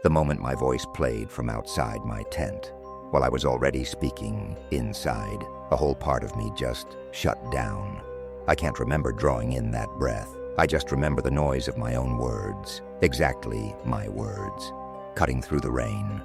the moment my voice played from outside my tent. While I was already speaking inside, a whole part of me just shut down. I can't remember drawing in that breath. I just remember the noise of my own words, exactly my words, cutting through the rain,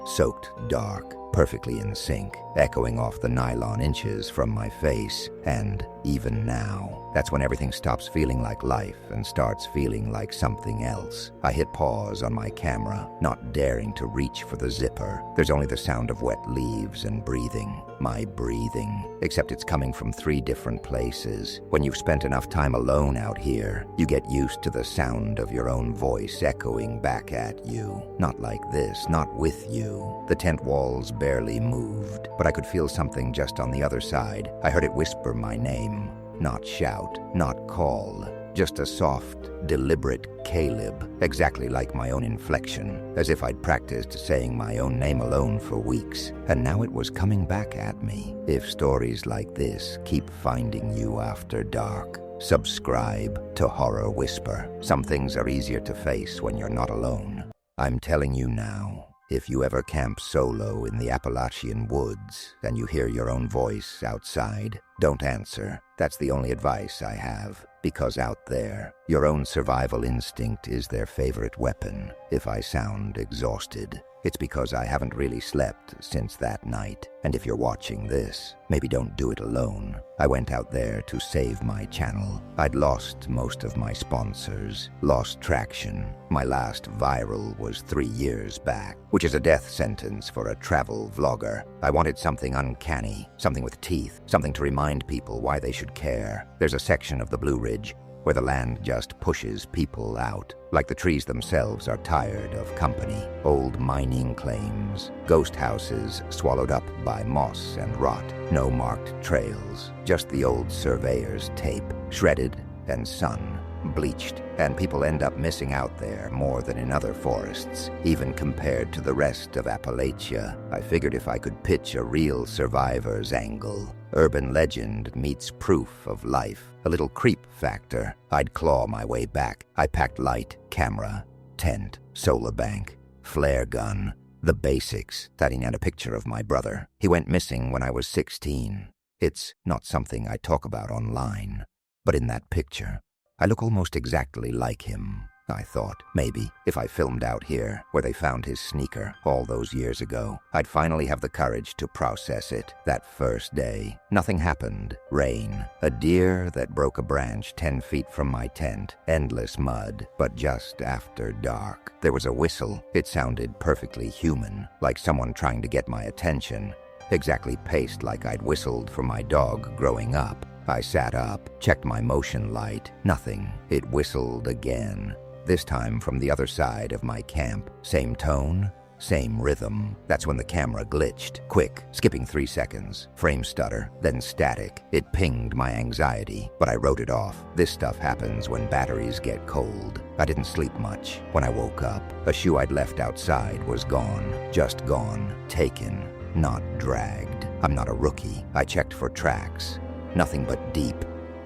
soaked dark, perfectly in sync, echoing off the nylon inches from my face. And even now, that's when everything stops feeling like life and starts feeling like something else. I hit pause on my camera, not daring to reach for the zipper. There's only the sound of wet leaves and breathing. My breathing, except it's coming from 3 different places. When you've spent enough time alone out here, you get used to the sound of your own voice echoing back at you. Not like this, not with you. The tent walls barely moved, but I could feel something just on the other side. I heard it whisper my name, not shout, not call, just a soft, deliberate Caleb, exactly like my own inflection, as if I'd practiced saying my own name alone for weeks, and now it was coming back at me. If stories like this keep finding you after dark, subscribe to Horror Whisper. Some things are easier to face when you're not alone. I'm telling you now. If you ever camp solo in the Appalachian woods and you hear your own voice outside, don't answer. That's the only advice I have, because out there, your own survival instinct is their favorite weapon. If I sound exhausted, it's because I haven't really slept since that night. And if you're watching this, maybe don't do it alone. I went out there to save my channel. I'd lost most of my sponsors, lost traction. My last viral was 3 years back, which is a death sentence for a travel vlogger. I wanted something uncanny, something with teeth, something to remind people why they should care. There's a section of the Blue Ridge where the land just pushes people out, like the trees themselves are tired of company. Old mining claims, ghost houses swallowed up by moss and rot, no marked trails, just the old surveyor's tape, shredded and sun bleached, and people end up missing out there more than in other forests, even compared to the rest of Appalachia. I figured if I could pitch a real survivor's angle, urban legend meets proof of life, a little creep factor, I'd claw my way back. I packed light, camera, tent, solar bank, flare gun, the basics, and a picture of my brother. He went missing when I was 16. It's not something I talk about online, but in that picture, I look almost exactly like him. I thought, maybe, if I filmed out here, where they found his sneaker all those years ago, I'd finally have the courage to process it. That first day, nothing happened. Rain, a deer that broke a branch 10 feet from my tent, endless mud, but just after dark, there was a whistle. It sounded perfectly human, like someone trying to get my attention, exactly paced like I'd whistled for my dog growing up. I sat up, checked my motion light. Nothing. It whistled again. This time from the other side of my camp. Same tone, same rhythm. That's when the camera glitched. Quick, skipping 3 seconds. Frame stutter, then static. It pinged my anxiety, but I wrote it off. This stuff happens when batteries get cold. I didn't sleep much. When I woke up, a shoe I'd left outside was gone. Just gone. Taken, not dragged. I'm not a rookie. I checked for tracks. Nothing but deep,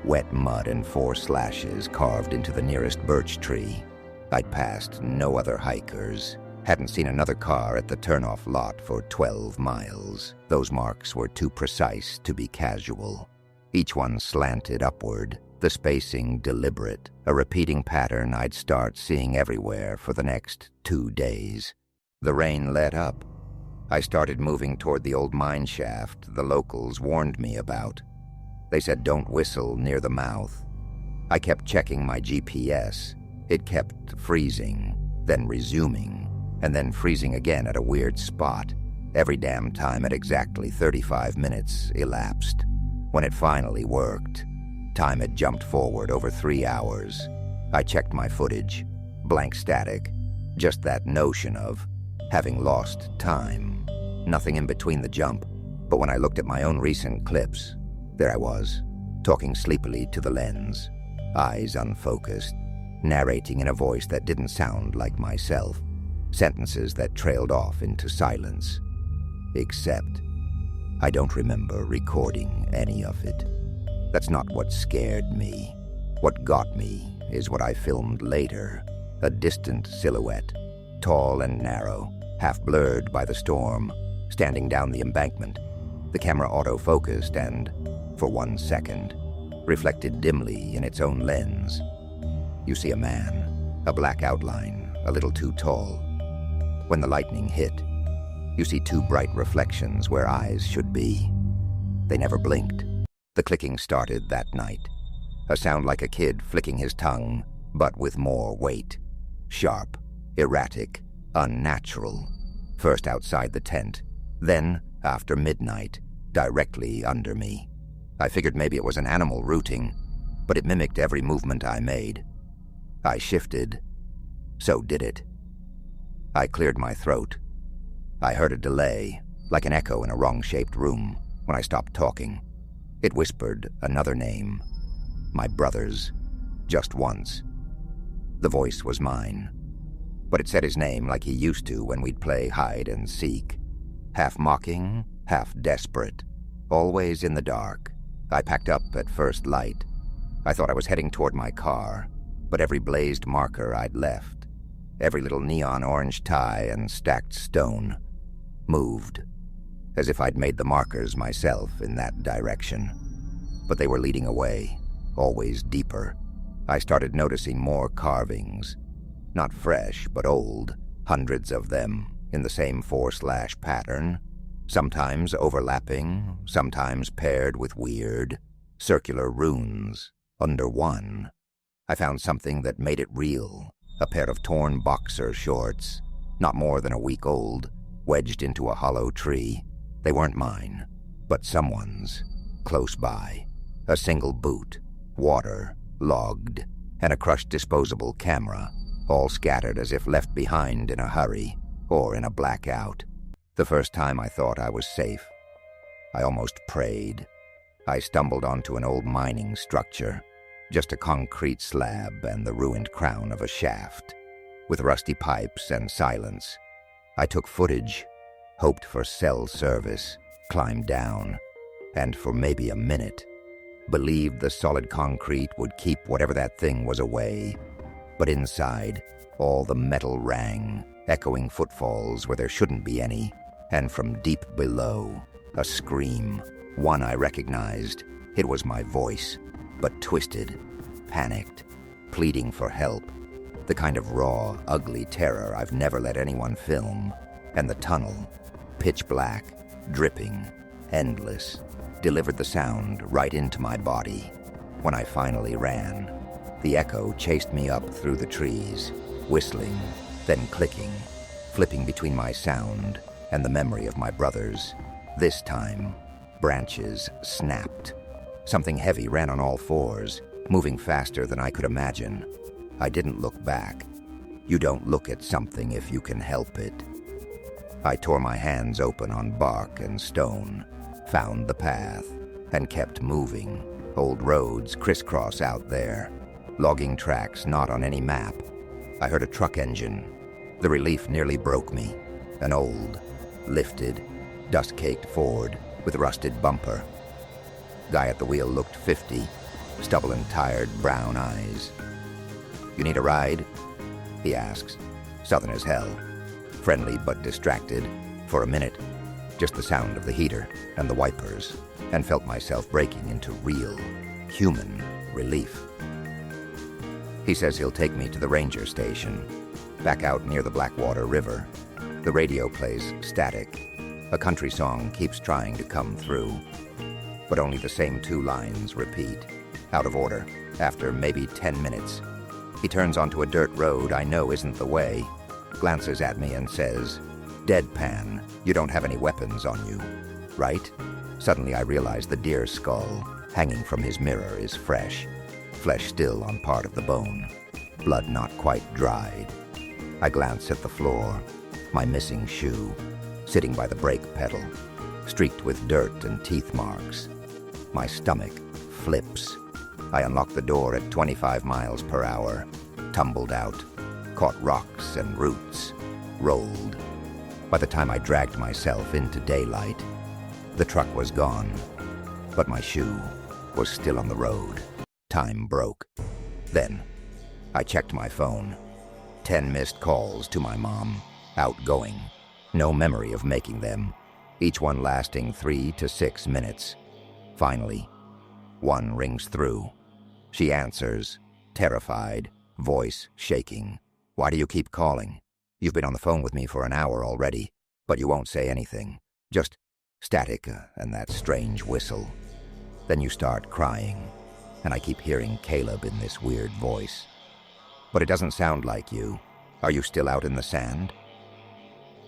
wet mud and 4 slashes carved into the nearest birch tree. I'd passed no other hikers. Hadn't seen another car at the turnoff lot for 12 miles. Those marks were too precise to be casual. Each one slanted upward, the spacing deliberate, a repeating pattern I'd start seeing everywhere for the next 2 days. The rain let up. I started moving toward the old mine shaft the locals warned me about. They said don't whistle near the mouth. I kept checking my GPS. It kept freezing, then resuming, and then freezing again at a weird spot. Every damn time at exactly 35 minutes elapsed. When it finally worked, time had jumped forward over 3 hours. I checked my footage. Blank static. Just that notion of having lost time. Nothing in between the jump. But when I looked at my own recent clips, there I was, talking sleepily to the lens, eyes unfocused, narrating in a voice that didn't sound like myself, sentences that trailed off into silence. Except, I don't remember recording any of it. That's not what scared me. What got me is what I filmed later, a distant silhouette, tall and narrow, half blurred by the storm, standing down the embankment. The camera auto-focused and, for 1 second, reflected dimly in its own lens. You see a man, a black outline, a little too tall. When the lightning hit, you see 2 bright reflections where eyes should be. They never blinked. The clicking started that night. A sound like a kid flicking his tongue, but with more weight. Sharp, erratic, unnatural. First outside the tent, then, after midnight, directly under me. I figured maybe it was an animal rooting, but it mimicked every movement I made. I shifted. So did it. I cleared my throat. I heard a delay, like an echo in a wrong-shaped room, when I stopped talking. It whispered another name. My brother's. Just once. The voice was mine. But it said his name like he used to when we'd play hide and seek. Half mocking, half desperate. Always in the dark. I packed up at first light. I thought I was heading toward my car, but every blazed marker I'd left, every little neon orange tie and stacked stone, moved, as if I'd made the markers myself in that direction. But they were leading away, always deeper. I started noticing more carvings, not fresh, but old, hundreds of them, in the same 4-slash pattern, sometimes overlapping, sometimes paired with weird, circular runes. Under one, I found something that made it real, a pair of torn boxer shorts, not more than a week old, wedged into a hollow tree. They weren't mine, but someone's, close by. A single boot, water, logged, and a crushed disposable camera, all scattered as if left behind in a hurry or in a blackout. The first time I thought I was safe. I almost prayed. I stumbled onto an old mining structure, just a concrete slab and the ruined crown of a shaft, with rusty pipes and silence. I took footage, hoped for cell service, climbed down, and for maybe a minute, believed the solid concrete would keep whatever that thing was away. But inside, all the metal rang, echoing footfalls where there shouldn't be any, and from deep below, a scream, one I recognized. It was my voice, but twisted, panicked, pleading for help. The kind of raw, ugly terror I've never let anyone film. And the tunnel, pitch black, dripping, endless, delivered the sound right into my body. When I finally ran, the echo chased me up through the trees, whistling, then clicking, flipping between my sound and the memory of my brothers. This time, branches snapped. Something heavy ran on all fours, moving faster than I could imagine. I didn't look back. You don't look at something if you can help it. I tore my hands open on bark and stone, found the path, and kept moving. Old roads crisscross out there, logging tracks not on any map. I heard a truck engine. The relief nearly broke me. An old, lifted, dust-caked Ford with rusted bumper. Guy at the wheel looked 50, stubble and tired brown eyes. "You need a ride?" he asks, southern as hell, friendly but distracted. For a minute, just the sound of the heater and the wipers, and felt myself breaking into real, human relief. He says he'll take me to the ranger station, back out near the Blackwater River. The radio plays static. A country song keeps trying to come through, but only the same 2 lines repeat, out of order, after maybe 10 minutes. He turns onto a dirt road I know isn't the way, glances at me and says, "Deadpan, you don't have any weapons on you, right?" Suddenly I realize the deer skull hanging from his mirror is fresh, flesh still on part of the bone, blood not quite dried. I glance at the floor, my missing shoe, sitting by the brake pedal, streaked with dirt and teeth marks. My stomach flips. I unlock the door at 25 miles per hour, tumbled out, caught rocks and roots, rolled. By the time I dragged myself into daylight, the truck was gone, but my shoe was still on the road. Time broke. Then, I checked my phone. 10 missed calls to my mom, outgoing. No memory of making them, each one lasting 3 to 6 minutes. Finally, one rings through. She answers, terrified, voice shaking. "Why do you keep calling? You've been on the phone with me for an hour already, but you won't say anything. Just static and that strange whistle." Then you start crying, and I keep hearing Caleb in this weird voice. "But it doesn't sound like you. Are you still out in the sand?"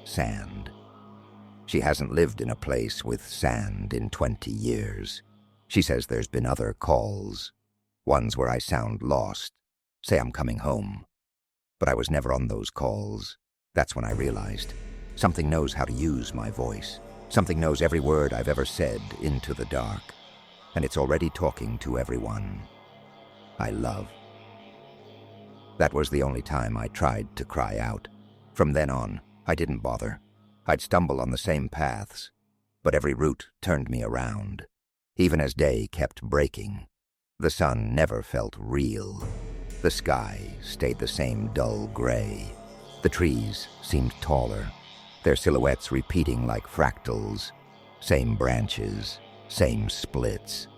Sand. She hasn't lived in a place with sand in 20 years. She says there's been other calls, ones where I sound lost, say I'm coming home. But I was never on those calls. That's when I realized something knows how to use my voice. Something knows every word I've ever said into the dark. And it's already talking to everyone I love. That was the only time I tried to cry out. From then on, I didn't bother. I'd stumble on the same paths, but every route turned me around. Even as day kept breaking, the sun never felt real. The sky stayed the same dull gray. The trees seemed taller, their silhouettes repeating like fractals. Same branches, same splits,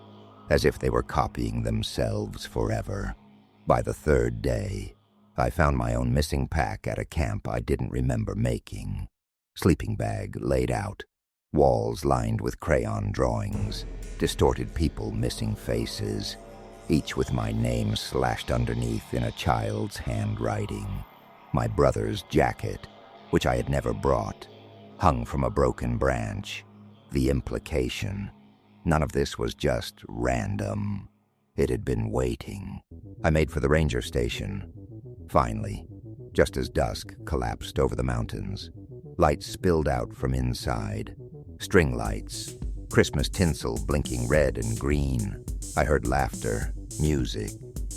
as if they were copying themselves forever. By the third day, I found my own missing pack at a camp I didn't remember making. Sleeping bag laid out, walls lined with crayon drawings, distorted people missing faces, each with my name slashed underneath in a child's handwriting. My brother's jacket, which I had never brought, hung from a broken branch. The implication. None of this was just random. It had been waiting. I made for the ranger station. Finally, just as dusk collapsed over the mountains, lights spilled out from inside. String lights, Christmas tinsel blinking red and green. I heard laughter, music,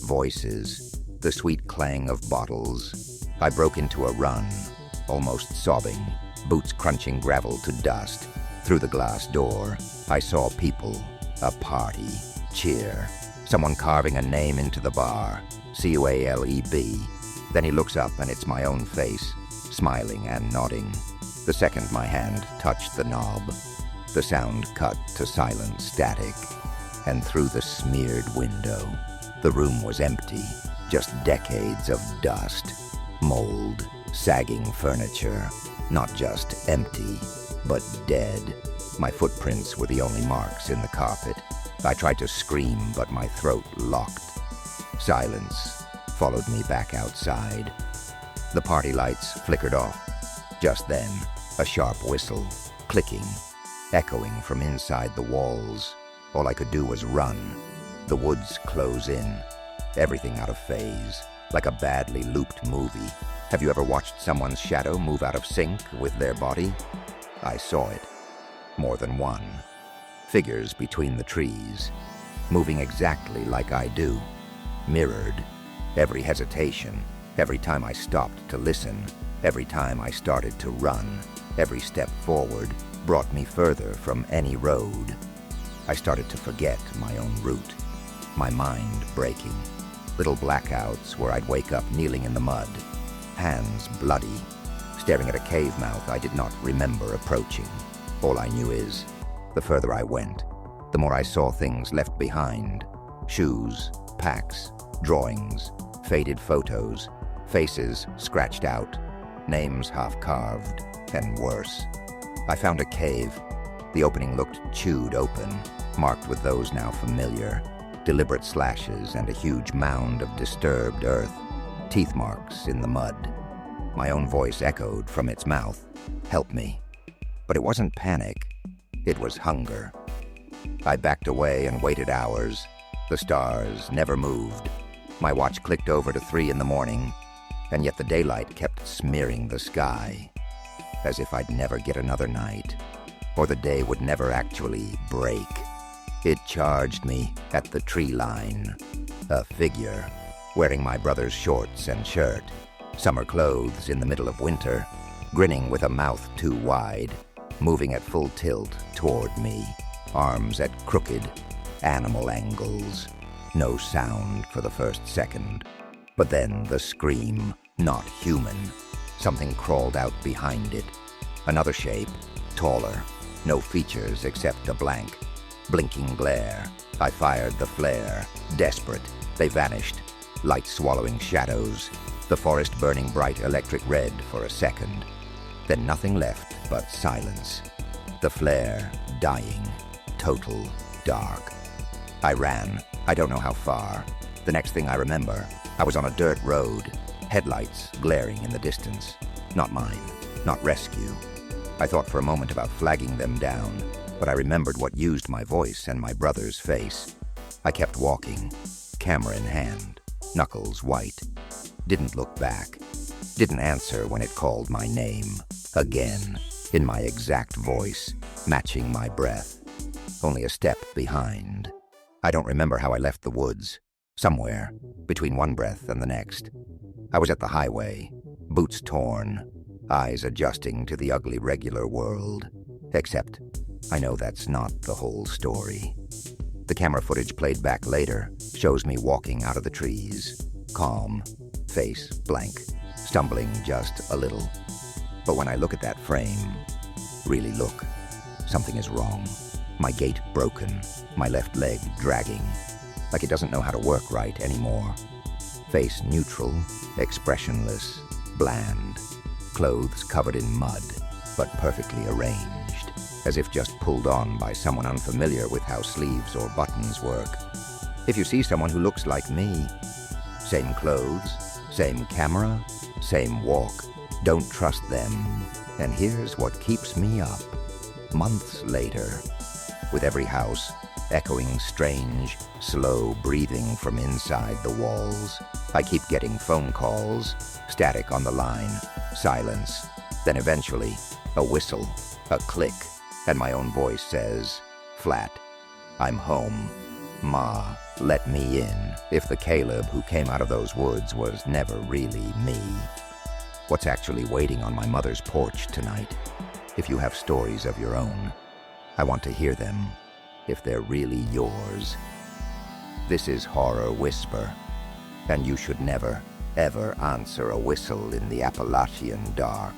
voices, the sweet clang of bottles. I broke into a run, almost sobbing, boots crunching gravel to dust. Through the glass door, I saw people, a party, cheer, someone carving a name into the bar, C-U-A-L-E-B. Then he looks up and it's my own face, smiling and nodding. The second my hand touched the knob, the sound cut to silent static, and through the smeared window, the room was empty, just decades of dust, mold, sagging furniture, not just empty, but dead. My footprints were the only marks in the carpet. I tried to scream, but my throat locked. Silence followed me back outside. The party lights flickered off. Just then, a sharp whistle, clicking, echoing from inside the walls. All I could do was run. The woods close in, everything out of phase, like a badly looped movie. Have you ever watched someone's shadow move out of sync with their body? I saw it. More than one. Figures between the trees, moving exactly like I do. Mirrored. Every hesitation, every time I stopped to listen, every time I started to run, every step forward brought me further from any road. I started to forget my own route, my mind breaking. Little blackouts where I'd wake up kneeling in the mud, hands bloody, staring at a cave mouth I did not remember approaching. All I knew is, the further I went, the more I saw things left behind. Shoes, packs, drawings, faded photos, faces scratched out, names half-carved, and worse. I found a cave. The opening looked chewed open, marked with those now familiar, deliberate slashes and a huge mound of disturbed earth, teeth marks in the mud. My own voice echoed from its mouth, "Help me." But it wasn't panic, it was hunger. I backed away and waited hours. The stars never moved. My watch clicked over to 3 in the morning, and yet the daylight kept smearing the sky, as if I'd never get another night, or the day would never actually break. It charged me at the tree line, a figure, wearing my brother's shorts and shirt, summer clothes in the middle of winter, grinning with a mouth too wide, moving at full tilt toward me, arms at crooked, animal angles. No sound for the first second, but then the scream, Not human. Something crawled out behind it. Another shape, taller. No features except a blank, blinking glare. I fired the flare. Desperate, they vanished. Light swallowing shadows. The forest burning bright electric red for a second. Then nothing left but silence. The flare dying. Total dark. I ran. I don't know how far. The next thing I remember, I was on a dirt road. Headlights glaring in the distance. Not mine. Not rescue. I thought for a moment about flagging them down, but I remembered what used my voice and my brother's face. I kept walking, camera in hand, knuckles white. Didn't look back. Didn't answer when it called my name. Again, in my exact voice, matching my breath. Only a step behind. I don't remember how I left the woods. Somewhere, between one breath and the next. I was at the highway, boots torn, eyes adjusting to the ugly regular world. Except, I know that's not the whole story. The camera footage played back later shows me walking out of the trees, calm, face blank, stumbling just a little. But when I look at that frame, really look, something is wrong. My gait broken, my left leg dragging, like it doesn't know how to work right anymore. Face neutral, expressionless, bland. Clothes covered in mud, but perfectly arranged, as if just pulled on by someone unfamiliar with how sleeves or buttons work. If you see someone who looks like me, same clothes, same camera, same walk, don't trust them. And here's what keeps me up. Months later, with every house echoing strange, slow breathing from inside the walls, I keep getting phone calls, static on the line, silence, then eventually a whistle, a click, and my own voice says, flat, I'm home. Ma, let me in. If the Caleb who came out of those woods was never really me. What's actually waiting on my mother's porch tonight? If you have stories of your own, I want to hear them, if they're really yours. This is Horror Whisper, and you should never, ever answer a whistle in the Appalachian dark.